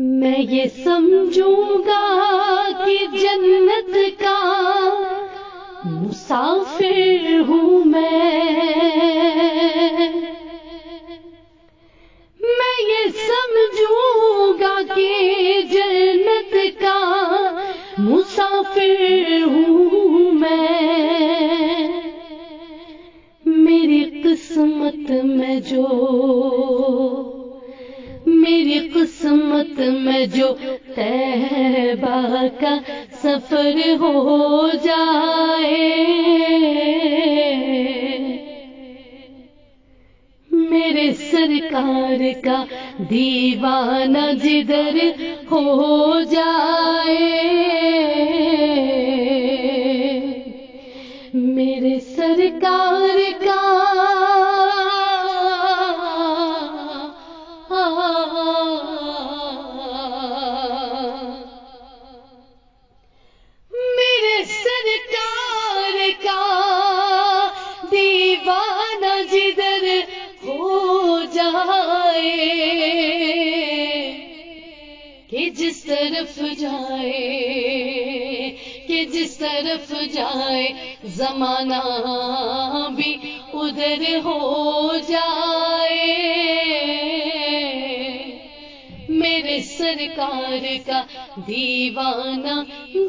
میں یہ سمجھوں گا کہ جنت کا مسافر ہوں میں یہ سمجھوں گا کہ جنت کا مسافر ہوں میری قسمت میں جو طیبہ کا سفر ہو جائے، میرے سرکار کا دیوانہ جدھر ہو جائے، میرے سرکار کا دیوانہ جدھر ہو جائے، کہ جس طرف جائے زمانہ بھی ادھر ہو جائے، میرے سرکار کا دیوانہ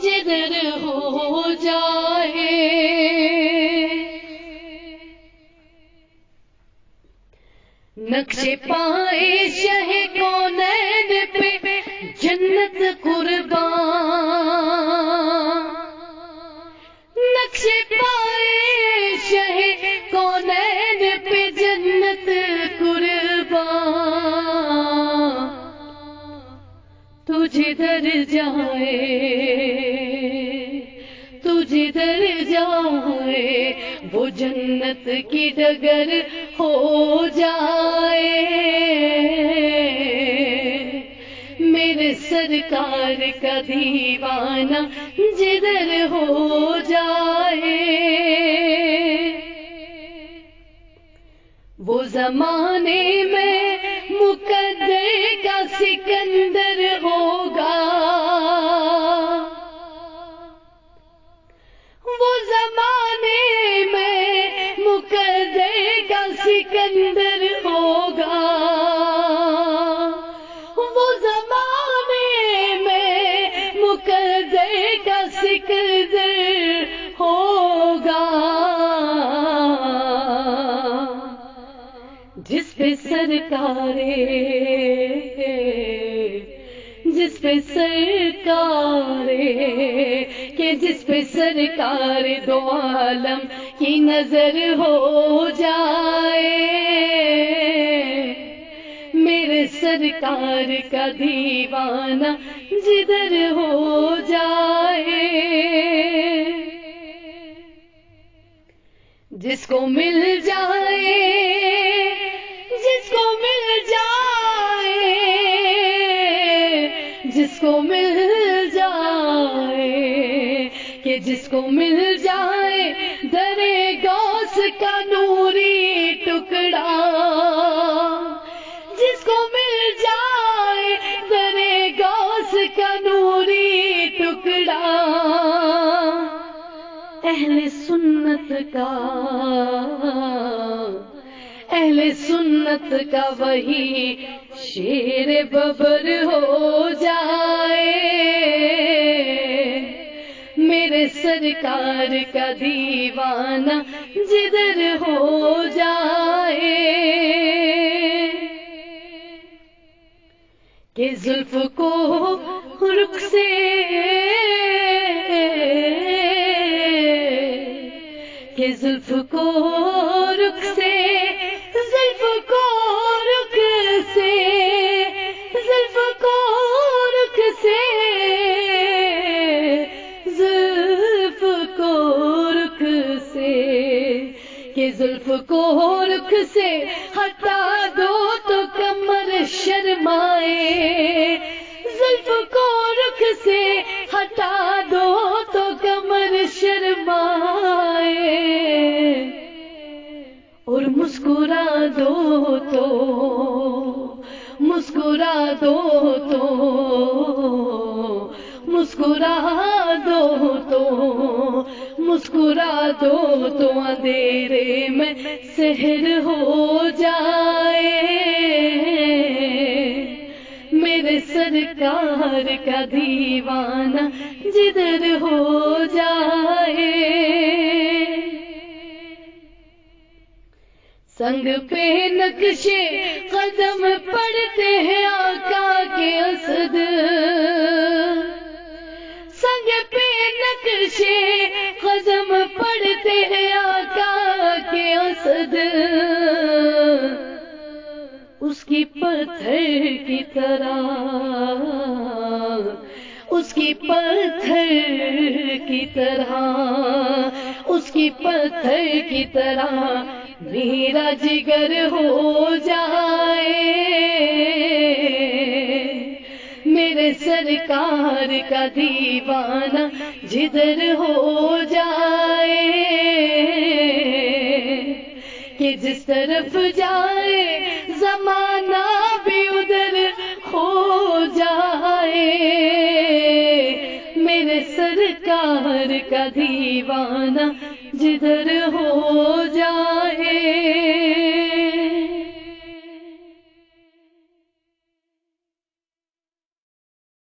جدھر ہو جائے۔ نقشے پائے شہ کونین پہ جنت قربان، نقشے پائے شہ کونین پہ جنت قربان، تو جدھر جائے وہ جنت کی ڈگر ہو جائے، میرے سرکار کا دیوانہ جدھر ہو جائے، وہ زمانے میں مقدر کا سکندر ہوگا، وہ زمانے میں مقدر کا سکندر ہوگا، وہ زمانے میں مقدر کا سکندر ہوگا، جس پہ سرکار کہ جس پہ سرکار دو عالم کی نظر ہو جائے، میرے سرکار کا دیوانہ جدھر ہو جائے، جس کو مل جائے جس کو مل جائے درے غوث کا نوری ٹکڑا، جس کو مل جائے درے غوث کا نوری ٹکڑا، اہل سنت کا وہی شیر ببر ہو جائے، میرے سرکار کا دیوانہ جدھر ہو جائے، کہ زلف کو رخ سے زلف کو رخ سے ہٹا دو تو کمر شرمائے، زلف کو رخ سے ہٹا دو تو کمر شرمائے، اور مسکرا دو تو مسکرا دو تو مسکرا دو تو مسکرا دو تو اندھیرے میں سحر ہو جائے میرے سرکار کا دیوانہ جدھر ہو جائے سنگ پہ نقشے قدم پڑتے ہیں آقا کے اسد سنگ پہ نقشے قدم پڑتے ہیں آقا کے اسد اس کی پتھر کی طرح اس کی پتھر کی طرح اس کی پتھر کی طرح میرا جگر ہو جائے میرے سرکار کا دیوانہ جدھر ہو جائے کہ جس طرف جائے زمانہ بھی ادھر ہو جائے میرے سرکار کا دیوانہ جدھر ہو